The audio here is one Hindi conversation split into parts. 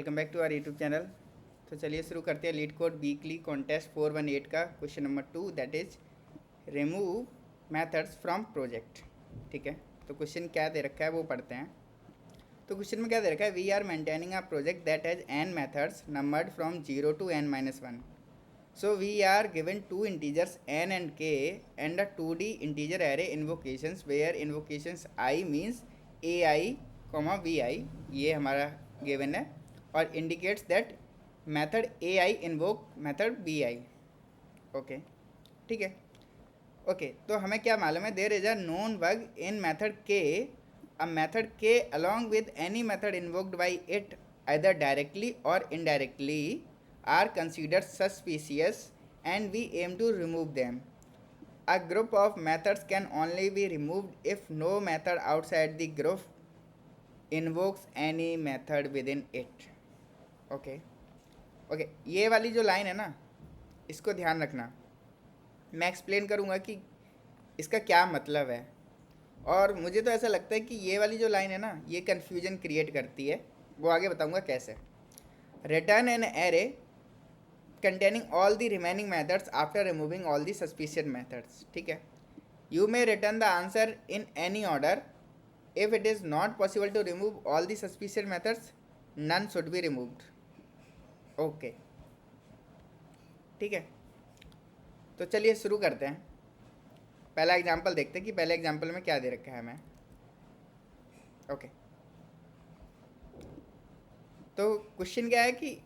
Welcome back to our YouTube channel. तो चलिए शुरू करते हैं लीड कोड वीकली कॉन्टेस्ट 418 का question number 2 that is remove methods from project. ठीक है, तो क्वेश्चन क्या दे रखा है वो पढ़ते हैं। तो क्वेश्चन में क्या दे रखा है, we are maintaining a project that has n methods numbered from 0 to n-1. So we are given two integers n and k and a 2D integer array invocations where invocations I means ai, vi ये हमारा गिवन है और indicates that method a i invoke method b i. Okay, ठीक है। ओके, तो हमें क्या मालूम है, there is a known bug in method k, uh method k along with any method invoked by it either directly or indirectly are considered suspicious and we aim to remove them. A group of methods can only be removed if no method outside the group invokes any method within it. Okay okay, ये वाली जो लाइन है ना, इसको ध्यान रखना। मैं एक्सप्लेन करूँगा कि इसका क्या मतलब है, और मुझे तो ऐसा लगता है कि ये वाली जो लाइन है ना, ये कन्फ्यूजन क्रिएट करती है। वो आगे बताऊँगा कैसे। Return an array containing all the remaining methods after removing all the suspicious methods. ठीक है, you may return the answer in any order if it is not possible to remove all the suspicious methods none should be removed. Okay, ठीक है। तो चलिए शुरू करते हैं। पहला एग्जांपल देखते हैं कि पहले एग्जांपल में क्या दे रखा है हमें। ओके, तो क्वेश्चन क्या है कि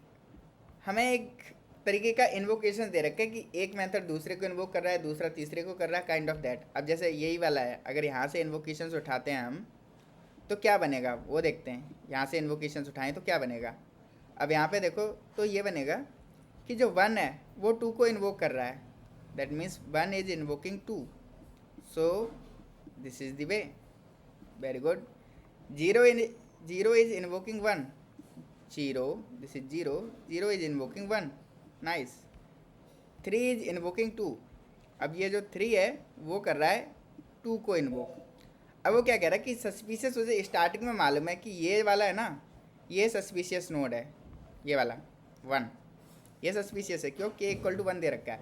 हमें एक तरीके का इन्वोकेशन दे रखा है कि एक मेथड दूसरे को इन्वोक कर रहा है, दूसरा तीसरे को कर रहा है, काइंड ऑफ दैट। अब जैसे यही वाला है, अगर यहाँ से इन्वोकेशंस उठाते हैं हम तो क्या बनेगा वो देखते हैं। यहाँ से इन्वोकेशंस उठाएं तो क्या बनेगा। अब यहाँ पे देखो तो ये बनेगा कि जो 1 है वो 2 को इन्वोक कर रहा है, that means 1 is invoking 2, so this is the way. Very good. 0 is invoking 1, 0, this is 0, 0 is invoking 1, nice। 3 is invoking 2, अब ये जो 3 है वो कर रहा है 2 को इन्वोक। अब वो क्या कह रहा है कि सस्पिशियस, उसे स्टार्टिंग में मालूम है कि ये वाला है ना, ये सस्पिशियस नोड है, ये वाला 1, ये सस्पिशियस है क्योंकि इक्वल टू 1 दे रखा है।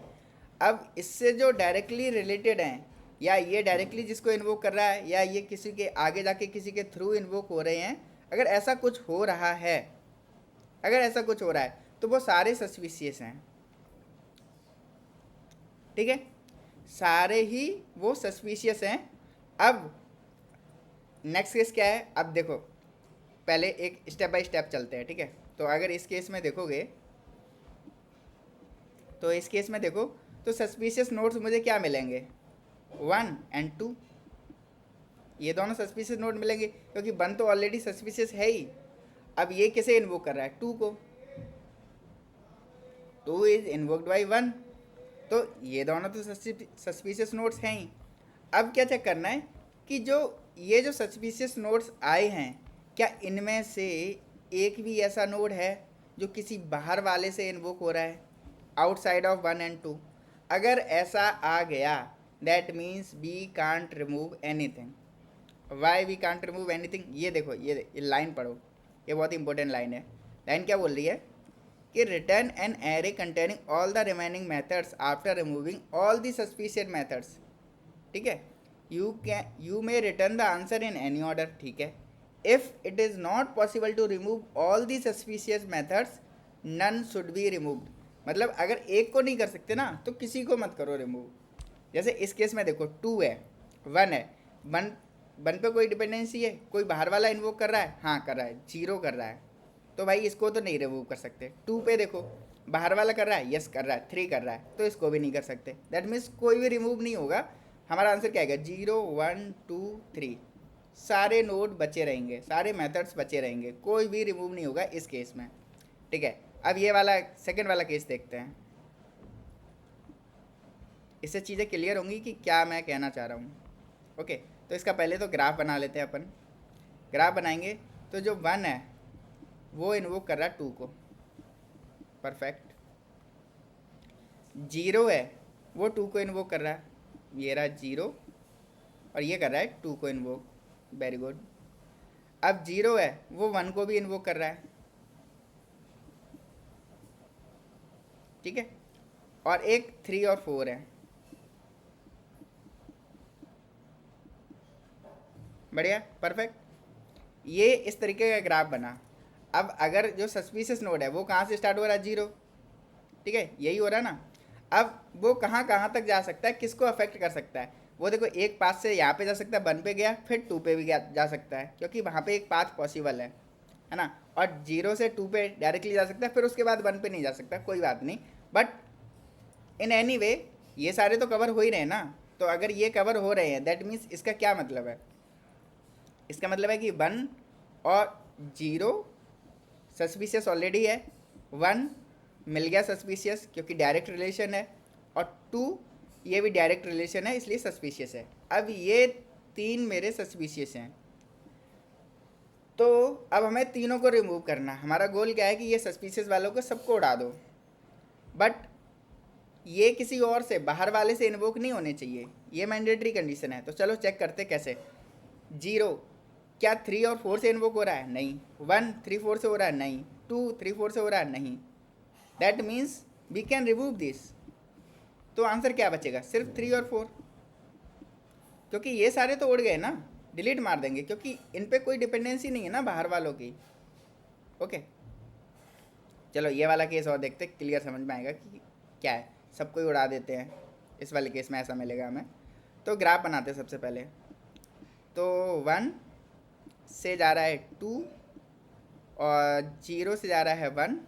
अब इससे जो डायरेक्टली रिलेटेड हैं, या ये डायरेक्टली जिसको इन्वोक कर रहा है, या ये किसी के आगे जाके किसी के थ्रू इन्वोक हो रहे हैं, अगर ऐसा कुछ हो रहा है, अगर ऐसा कुछ हो रहा है तो वो सारे सस्पिशियस हैं। ठीक है, सारे ही वो सस्पिशियस हैं। अब नेक्स्ट केस क्या है, अब देखो पहले एक स्टेप बाय स्टेप चलते हैं। ठीक है, तो अगर इस केस में देखोगे, तो इस केस में देखो तो सस्पिशियस नोड्स मुझे क्या मिलेंगे, 1 and 2, ये दोनों सस्पिशियस नोड मिलेंगे क्योंकि 1 तो ऑलरेडी सस्पिशियस है ही। अब ये किसे इन्वोक कर रहा है, 2 को, 2 इज इन्वोक्ड बाई 1, तो ये दोनों तो सस्पिशियस नोड्स हैं ही। अब क्या चेक करना है कि जो ये जो सस्पिशियस नोड्स आए हैं, क्या इनमें से एक भी ऐसा नोड है जो किसी बाहर वाले से इन्वोक हो रहा है, आउटसाइड ऑफ 1 and 2। अगर ऐसा आ गया that means we can't remove anything. Why we can't remove anything, ये देखो, ये लाइन पढ़ो, ये बहुत इंपॉर्टेंट लाइन है। लाइन क्या बोल रही है कि return an array containing all the remaining methods after removing all the suspicious methods. ठीक है, you may return the answer in any order. ठीक है, if it is not possible to remove all the suspicious methods none should be removed. मतलब अगर एक को नहीं कर सकते ना तो किसी को मत करो रिमूव। जैसे इस केस में देखो 2 है, 1 है, 1 पे कोई डिपेंडेंसी है, कोई बाहर वाला इन्वोक कर रहा है, हाँ कर रहा है, 0 कर रहा है, तो भाई इसको तो नहीं रिमूव कर सकते। 2 पे देखो बाहर वाला कर रहा है, यस कर रहा है, 3 कर रहा है, तो इसको भी नहीं कर सकते। दैट मीन्स कोई भी रिमूव नहीं होगा। हमारा आंसर क्या आएगा, 0 1 2 3, सारे नोड बचे रहेंगे, सारे मेथड्स बचे रहेंगे, कोई भी रिमूव नहीं होगा इस केस में। ठीक है, अब ये वाला सेकेंड वाला केस देखते हैं। इससे चीज़ें क्लियर होंगी कि क्या मैं कहना चाह रहा हूँ। ओके, तो इसका पहले तो ग्राफ बना लेते हैं अपन। ग्राफ बनाएंगे तो जो 1 है वो इन्वोक कर रहा है 2 को, परफेक्ट। 0 है वो 2 को इन्वोक कर रहा है, ये रहा 0, और ये कर रहा है 2 को इन्वोक, वेरी गुड। अब 0 है वो 1 को भी इन्वोक कर रहा है, ठीक है, और एक 3 और 4 है। बढ़िया, परफेक्ट। ये इस तरीके का ग्राफ बना। अब अगर जो सस्पिशियस नोड है वो कहाँ से स्टार्ट हो रहा है, 0, ठीक है, यही हो रहा है ना। अब वो कहाँ कहाँ तक जा सकता है, किसको अफेक्ट कर सकता है, वो देखो एक पाथ से यहाँ पे जा सकता है, 1 पे गया, फिर 2 पे भी जा सकता है, क्योंकि वहाँ पे एक पाथ पॉसिबल है ना। और 0 से 2 पे डायरेक्टली जा सकता है, फिर उसके बाद 1 पे नहीं जा सकता, कोई बात नहीं। बट इन एनी वे ये सारे तो कवर हो ही रहे हैं ना। तो अगर ये कवर हो रहे हैं दैट मीन्स इसका क्या मतलब है, इसका मतलब है कि 1 और 0 सस्पिशियस ऑलरेडी है, 1 मिल गया सस्पिशियस क्योंकि डायरेक्ट रिलेशन है, और 2 ये भी डायरेक्ट रिलेशन है इसलिए सस्पिशियस है। अब ये 3 मेरे सस्पिशियस हैं, तो अब हमें तीनों को रिमूव करना। हमारा गोल क्या है कि ये सस्पिशियस वालों को सबको उड़ा दो, बट ये किसी और से, बाहर वाले से इन्वोक नहीं होने चाहिए, ये मैंडेटरी कंडीशन है। तो चलो चेक करते कैसे। 0 क्या 3 और 4 से इन्वोक हो रहा है, नहीं। 1 3 4 से हो रहा है, नहीं। 2 3 4 से हो रहा है, नहीं। That means we can remove this. तो आंसर क्या बचेगा, सिर्फ 3 और 4, क्योंकि ये सारे तो उड़ गए ना, डिलीट मार देंगे, क्योंकि इन पे कोई डिपेंडेंसी नहीं है ना बाहर वालों की। ओके, चलो ये वाला केस और देखते, क्लियर समझ में आएगा कि क्या है। सबको ही उड़ा देते हैं, इस वाले केस में ऐसा मिलेगा हमें। तो ग्राफ बनाते हैं सबसे पहले। तो 1 से जा रहा है 2, और 0 से जा रहा है 1,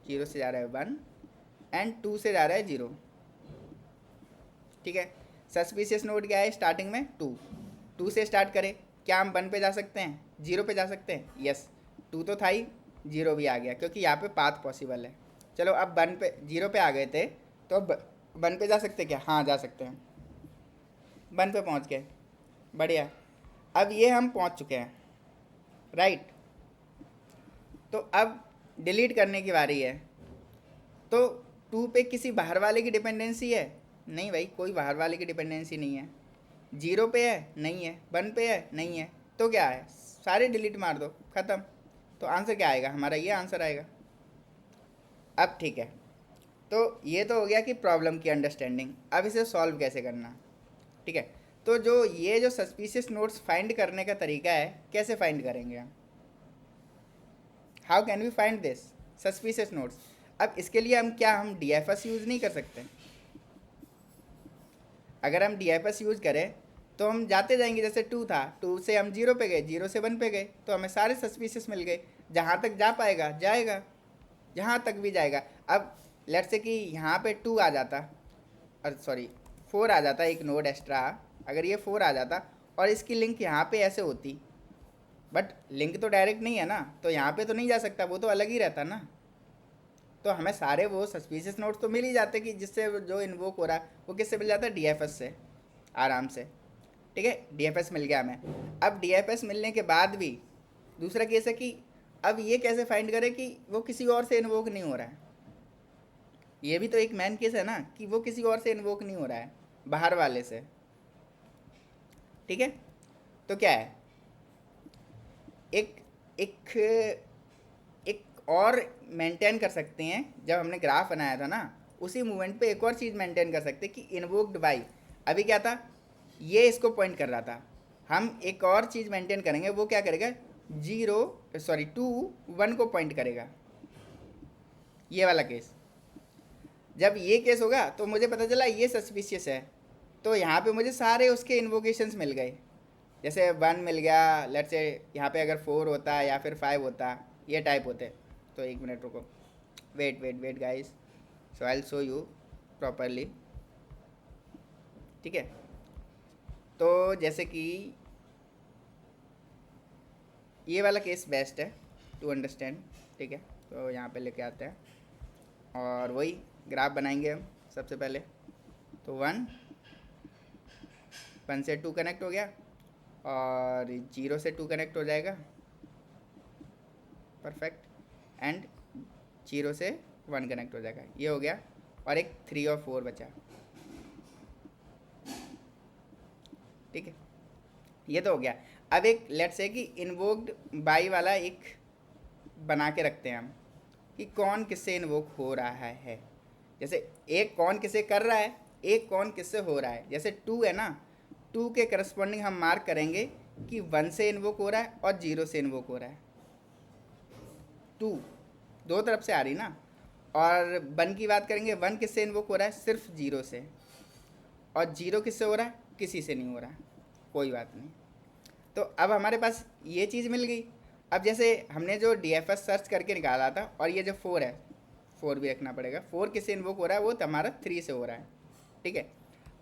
0 से जा रहा है 1, एंड 2 से जा रहा है 0, ठीक है। सस्पिशियस नोड क्या है स्टार्टिंग में, 2 से स्टार्ट करें, क्या हम 1 पे जा सकते हैं, 0 पे जा सकते हैं, यस। 2 तो था ही, 0 भी आ गया, क्योंकि यहाँ पे पाथ पॉसिबल है। चलो अब 1 पे, 0 पे आ गए थे, तो अब 1 पे जा सकते क्या, हाँ जा सकते हैं। 1 पे पहुँच गए, बढ़िया। अब ये हम पहुँच चुके हैं, राइट। तो अब डिलीट करने की बारी है। तो 2 पे किसी बाहर वाले की डिपेंडेंसी है, नहीं भाई, कोई बाहर वाले की डिपेंडेंसी नहीं है। 0 पे है, नहीं है। 1 पे है, नहीं है। तो क्या है, सारे डिलीट मार दो, ख़त्म। तो आंसर क्या आएगा हमारा, ये आंसर आएगा। अब ठीक है, तो ये तो हो गया कि प्रॉब्लम की अंडरस्टैंडिंग। अब इसे सॉल्व कैसे करना, ठीक है। तो जो ये जो सस्पिशियस नोड्स फाइंड करने का तरीका है, कैसे फाइंड करेंगे हम, how can we find this suspicious nodes. अब इसके लिए हम क्या, हम DFS यूज़ नहीं कर सकते। अगर हम DFS यूज़ करें तो हम जाते जाएंगे, जैसे 2 था, 2 से हम 0 पे गए, 0 से 1 पे गए, तो हमें सारे सस्पिशियस मिल गए। जहाँ तक जा पाएगा जाएगा, जहाँ तक भी जाएगा। अब लेट्स से कि यहाँ पे 2 आ जाता, और सॉरी 4 आ जाता, एक नोड एक्स्ट्रा। अगर ये 4 आ जाता और इसकी लिंक यहाँ पे ऐसे होती, बट लिंक तो डायरेक्ट नहीं है ना, तो यहाँ पे तो नहीं जा सकता, वो तो अलग ही रहता ना। तो हमें सारे वो सस्पिशियस नोड्स तो मिल ही जाते कि जिससे जो इन्वोक हो रहा है वो किससे मिल जाता है, DFS से, आराम से, ठीक है। DFS मिल गया हमें। अब DFS मिलने के बाद भी दूसरा केस है कि अब ये कैसे फाइंड करें कि वो किसी और से इन्वोक नहीं हो रहा है। ये भी तो एक मेन केस है ना, कि वो किसी और से इन्वोक नहीं हो रहा है, बाहर वाले से, ठीक है। तो क्या है, एक एक एक और मेंटेन कर सकते हैं। जब हमने ग्राफ बनाया था ना, उसी मूवमेंट पे एक और चीज़ मेंटेन कर सकते हैं कि इन्वोक्ड बाई, अभी क्या था, ये इसको पॉइंट कर रहा था। हम एक और चीज़ मेंटेन करेंगे, वो क्या करेगा, 2 1 को पॉइंट करेगा, ये वाला केस। जब ये केस होगा तो मुझे पता चला ये सस्पिशियस है, तो यहाँ पे मुझे सारे उसके इन्वोकेशंस मिल गए। जैसे 1 मिल गया, लेट्स से यहाँ पे अगर 4 होता या फिर 5 होता, ये टाइप होते। तो एक मिनट रुको, wait guys, so I will show you properly, ठीक है। तो जैसे कि ये वाला केस बेस्ट है टू अंडरस्टैंड, ठीक है। तो यहाँ पे लेके आते हैं और वही ग्राफ बनाएंगे हम सबसे पहले। तो 1 से 2 कनेक्ट हो गया, और 0 से 2 कनेक्ट हो जाएगा, परफेक्ट। एंड 0 से 1 कनेक्ट हो जाएगा, ये हो गया। और एक 3 और 4 बचा, ठीक है, ये तो हो गया। अब एक लेट्स से कि इन्वोक्ड बाई वाला एक बना के रखते हैं हम, कि कौन किससे इन्वोक हो रहा है। जैसे एक कौन किसे कर रहा है, एक कौन किससे हो रहा है। जैसे 2 है ना, 2 के करस्पॉन्डिंग हम मार्क करेंगे कि 1 से इन्वोक हो रहा है और 0 से इन्वोक हो रहा है। 2 दो तरफ से आ रही ना। और 1 की बात करेंगे, 1 किससे इन्वोक हो रहा है, सिर्फ 0 से। और 0 किससे हो रहा है, किसी से नहीं हो रहा है। कोई बात नहीं। तो अब हमारे पास ये चीज़ मिल गई। अब जैसे हमने जो DFS सर्च करके निकाला था, और ये जो 4 है, 4 भी रखना पड़ेगा। 4 किससे इन्वोक हो रहा है, वो हमारा 3 से हो रहा है। ठीक है।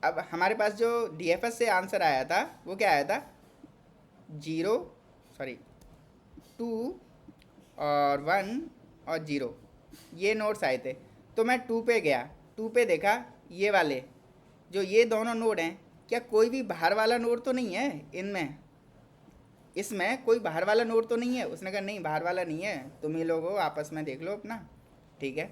अब हमारे पास जो DFS से आंसर आया था वो क्या आया था, 2 और 1 और 0, ये नोड्स आए थे। तो मैं 2 पे गया, 2 पे देखा ये वाले जो ये दोनों नोड हैं, क्या कोई भी बाहर वाला नोड तो नहीं है इनमें, इसमें कोई बाहर वाला नोड तो नहीं है। उसने कहा नहीं बाहर वाला नहीं है, तुम ही लोग हो, आपस में देख लो अपना। ठीक है।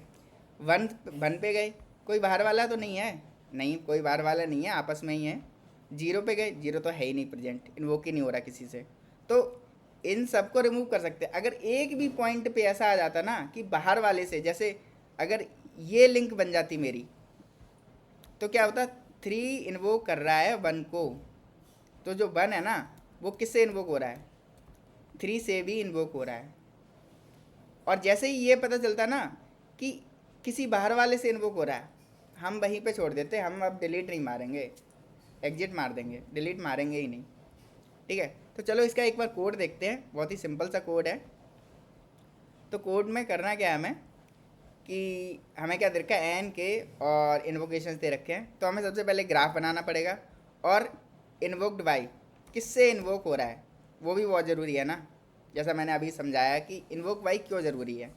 1 पे गए, कोई बाहर वाला तो नहीं है, नहीं कोई बाहर वाला नहीं है, आपस में ही है। 0 पे गए, 0 तो है ही नहीं प्रेजेंट, इन्वोक ही नहीं हो रहा किसी से। तो इन सबको रिमूव कर सकते हैं। अगर एक भी पॉइंट पे ऐसा आ जाता ना कि बाहर वाले से, जैसे अगर ये लिंक बन जाती मेरी, तो क्या होता, 3 इन्वोक कर रहा है 1 को, तो जो 1 है ना वो किससे इन्वोक हो रहा है, 3 से भी इन्वोक हो रहा है। और जैसे ही ये पता चलता ना कि किसी बाहर वाले से इन्वोक हो रहा है, हम वहीं पे छोड़ देते, हम अब डिलीट नहीं मारेंगे, एग्जिट मार देंगे, डिलीट मारेंगे ही नहीं। ठीक है। तो चलो इसका एक बार कोड देखते हैं, बहुत ही सिंपल सा कोड है। तो कोड में करना क्या है हमें, कि हमें क्या दे रखा है, एन के और इन्वोकेशंस दे रखे हैं। तो हमें सबसे पहले ग्राफ बनाना पड़ेगा, और इन्वोक्ड बाई किससे इन्वोक हो रहा है वो भी बहुत ज़रूरी है ना। जैसा मैंने अभी समझाया कि इन्वोक बाई क्यों ज़रूरी है।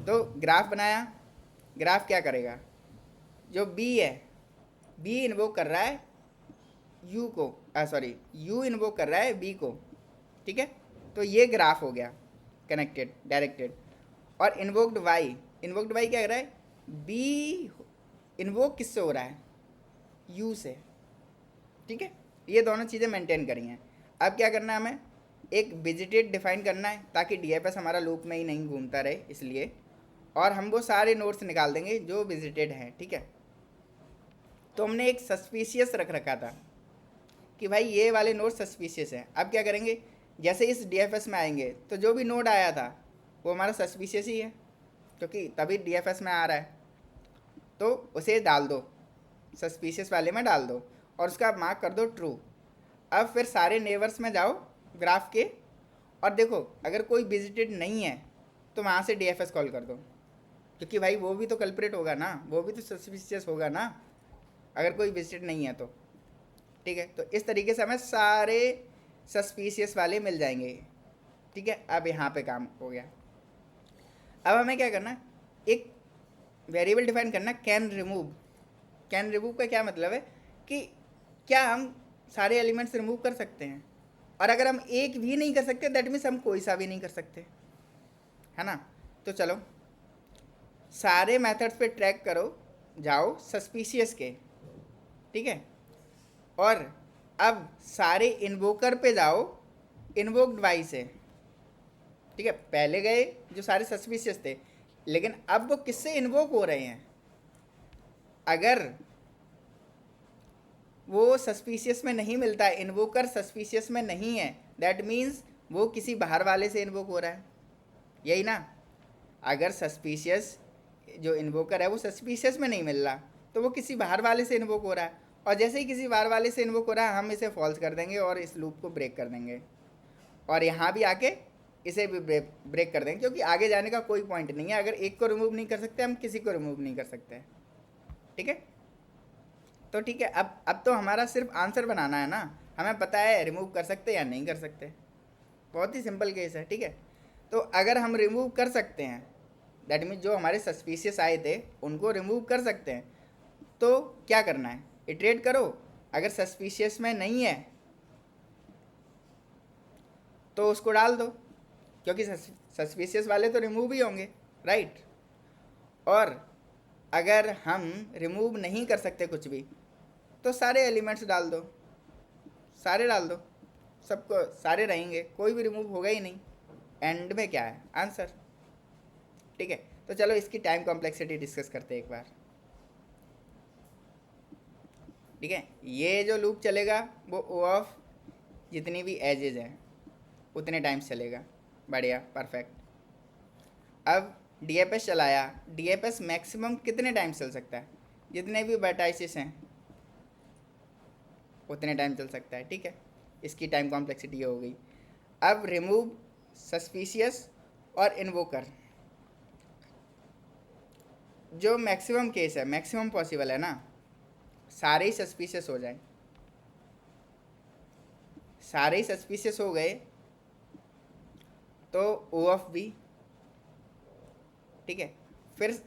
तो ग्राफ बनाया, ग्राफ क्या करेगा, जो बी है, बी इन्वोक कर रहा है यू को, सॉरी यू इन्वोक कर रहा है बी को। ठीक है। तो ये ग्राफ हो गया कनेक्टेड, डायरेक्टेड। और इन्वोक्ड वाई, इन्वोक्ड वाई क्या कर रहा है, बी इन्वोक किससे हो रहा है, यू से। ठीक है। ये दोनों चीज़ें मेंटेन करी हैं। अब क्या करना है, हमें एक विजिटेड डिफाइन करना है ताकि DFS हमारा लूप में ही नहीं घूमता रहे, इसलिए। और हम वो सारे नोड्स निकाल देंगे जो विजिटेड हैं। ठीक है। तो हमने एक सस्पिशियस रख रखा था कि भाई ये वाले नोड सस्पिशियस हैं। अब क्या करेंगे, जैसे इस DFS में आएंगे तो जो भी नोड आया था वो हमारा सस्पिशियस ही है, क्योंकि तभी DFS में आ रहा है। तो उसे डाल दो, सस्पिशियस वाले में डाल दो, और उसका मार्क कर दो ट्रू। अब फिर सारे नेबर्स में जाओ ग्राफ के, और देखो अगर कोई विजिटेड नहीं है तो वहाँ से DFS कॉल कर दो, क्योंकि भाई वो भी तो कल्प्रेट होगा ना, वो भी तो सस्पिशियस होगा ना अगर कोई विजिटेड नहीं है तो। ठीक है। तो इस तरीके से हमें सारे सस्पिशियस वाले मिल जाएंगे। ठीक है। अब यहाँ पे काम हो गया। अब हमें क्या करना है, एक वेरिएबल डिफाइन करना, कैन रिमूव। कैन रिमूव का क्या मतलब है कि क्या हम सारे एलिमेंट्स रिमूव कर सकते हैं, और अगर हम एक भी नहीं कर सकते दैट मीन्स हम कोई सा भी नहीं कर सकते, है ना। तो चलो सारे मेथड्स पे ट्रैक करो, जाओ सस्पिशियस के। ठीक है। और अब सारे इन्वोकर पे जाओ इन्वोक्ड बाई से। ठीक है। पहले गए जो सारे सस्पिशियस थे, लेकिन अब वो किससे इन्वोक हो रहे हैं, अगर वो सस्पिशियस में नहीं मिलता है, इन्वोकर सस्पिशियस में नहीं है, दैट मीन्स वो किसी बाहर वाले से इन्वोक हो रहा है, यही ना। अगर सस्पिशियस जो इन्वोकर है वो सस्पिशियस में नहीं मिल रहा तो वो किसी बाहर वाले से इन्वोक हो रहा है, और जैसे ही किसी बाहर वाले से इन्वोक हो रहा है हम इसे फॉल्स कर देंगे और इस लूप को ब्रेक कर देंगे, और यहाँ भी आके इसे भी ब्रेक कर देंगे, क्योंकि आगे जाने का कोई पॉइंट नहीं है। अगर एक को रिमूव नहीं कर सकते हम किसी को रिमूव नहीं कर सकते। ठीक है। तो ठीक है, अब तो हमारा सिर्फ आंसर बनाना है ना, हमें पता है रिमूव कर सकते या नहीं कर सकते। बहुत ही सिंपल केस है। ठीक है। तो अगर हम रिमूव कर सकते हैं, दैट मीन्स जो हमारे सस्पिशियस आए थे उनको रिमूव कर सकते हैं, तो क्या करना है, इटरेट करो। अगर सस्पिशियस में नहीं है तो उसको डाल दो, क्योंकि सस्पिशियस वाले तो रिमूव ही होंगे, राइट। और अगर हम रिमूव नहीं कर सकते कुछ भी तो सारे एलिमेंट्स डाल दो, सारे डाल दो, सबको सारे रहेंगे, कोई भी रिमूव होगा ही नहीं। एंड में क्या है आंसर। ठीक है। तो चलो इसकी टाइम कॉम्प्लेक्सिटी डिस्कस करते हैं एक बार, ठीक है। ये जो लूप चलेगा वो ओ ऑफ जितनी भी एजेज हैं उतने टाइम्स चलेगा, बढ़िया, परफेक्ट। अब डीएफएस चलाया, डीएफएस मैक्सिमम कितने टाइम्स चल सकता है, जितने भी वर्टाइसिस हैं उतने टाइम चल सकता है, ठीक है। इसकी टाइम कॉम्प्लेक्सिटी हो गई। अब रिमूव सस्पिशियस और इन्वोकर, जो मैक्सिमम केस है, मैक्सिमम पॉसिबल है ना, सारे ही सस्पिशियस हो जाए, सारे ही सस्पिशियस हो गए तो ओ ऑफ बी, ठीक है। फिर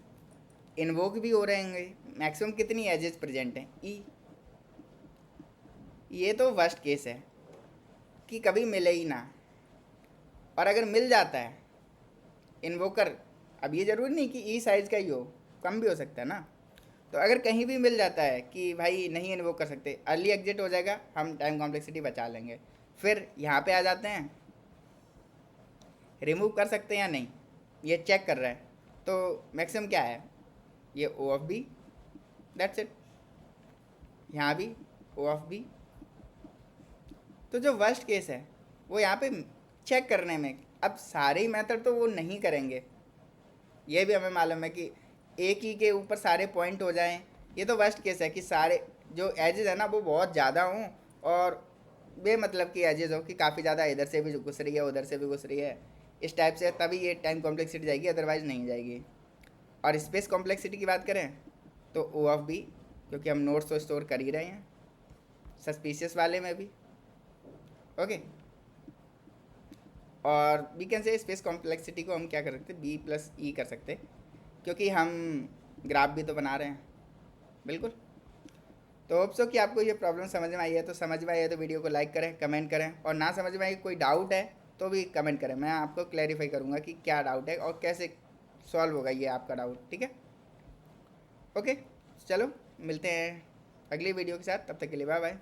इन्वोक भी हो रहेंगे, मैक्सिमम कितनी एजेस प्रेजेंट हैं, ई। ये तो वर्स्ट केस है कि कभी मिले ही ना, और अगर मिल जाता है इन्वोकर, अब ये ज़रूरी नहीं कि ई साइज़ का ही हो, कम भी हो सकता है ना। तो अगर कहीं भी मिल जाता है कि भाई नहीं इन्वोक कर सकते, अर्ली एग्जिट हो जाएगा, हम टाइम कॉम्प्लेक्सिटी बचा लेंगे। फिर यहाँ पे आ जाते हैं, रिमूव कर सकते हैं या नहीं, ये चेक कर रहा है। तो मैक्सिमम क्या है, ये ओ ऑफ बी, दैट्स इट। यहाँ भी ओ ऑफ बी। तो जो वर्स्ट केस है वो यहाँ पे चेक करने में, अब सारे ही मेथड तो वो नहीं करेंगे, ये भी हमें मालूम है कि एक ही के ऊपर सारे पॉइंट हो जाएं। ये तो वर्स्ट केस है कि सारे जो एजेस है ना वो बहुत ज़्यादा हों, और बेमतलब की एजेस हो कि काफ़ी ज़्यादा इधर से भी घुस रही है उधर से भी घुस रही है, इस टाइप से, तभी ये टाइम कॉम्प्लेक्सिटी जाएगी, अदरवाइज़ नहीं जाएगी। और स्पेस कॉम्प्लेक्सिटी की बात करें तो ओ ऑफ बी, क्योंकि हम नोट्स तो स्टोर कर ही रहे हैं, सस्पिशियस वाले में भी, ओके। और we can say space complexity को हम क्या कर सकते, बी प्लस ई कर सकते, क्योंकि हम ग्राफ भी तो बना रहे हैं, बिल्कुल। तो होप सो कि आपको ये प्रॉब्लम समझ में आई है। तो समझ में आई है तो वीडियो को लाइक करें, कमेंट करें, और ना समझ में आई कोई डाउट है तो भी कमेंट करें, मैं आपको क्लैरिफाई करूँगा कि क्या डाउट है और कैसे सॉल्व होगा ये आपका डाउट, ठीक है। ओके, चलो मिलते हैं अगली वीडियो के साथ, तब तक के लिए बाय बाय।